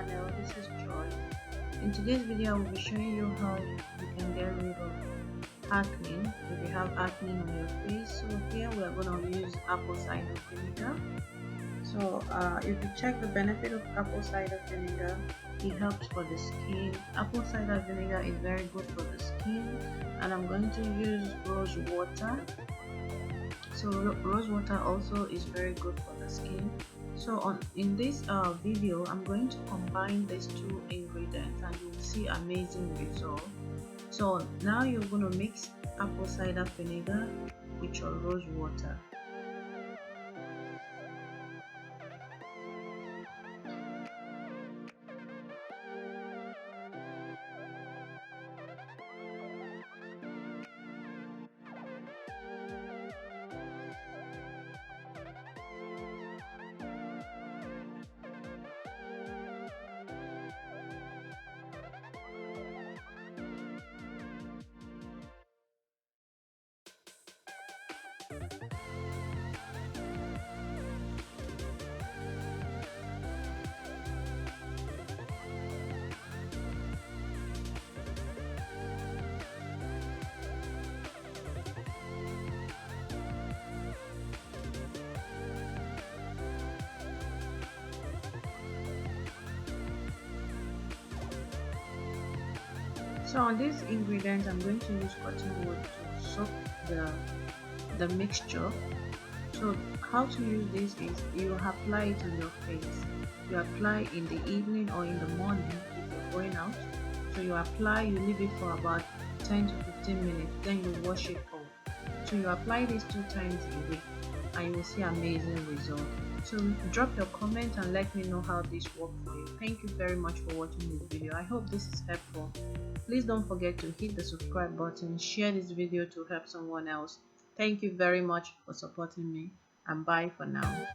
channel. This is Joy. In today's video, I will be showing you how you can get rid of acne if you have acne on your face. So here we are going to use apple cider vinegar. So if you check the benefit of apple cider vinegar, it helps for the skin. Apple cider vinegar is very good for the skin, and I'm going to use rose water. So rose water also is very good for the skin. So in this video, I'm going to combine these two ingredients and you will see amazing results. So now you're going to mix apple cider vinegar with your rose water. So on these ingredients, I'm going to use cotton wool to soak the mixture. So how to use this is you apply it on your face. You apply in the evening or in the morning if you're going out. So you apply, you leave it for about 10 to 15 minutes, then you wash it off. So you apply this 2 times a week and you will see amazing results. So drop your comment and let me know how this worked for you. Thank you very much for watching this video. I hope this is helpful. Please don't forget to hit the subscribe button, share this video to help someone else. Thank you very much for supporting me, and bye for now.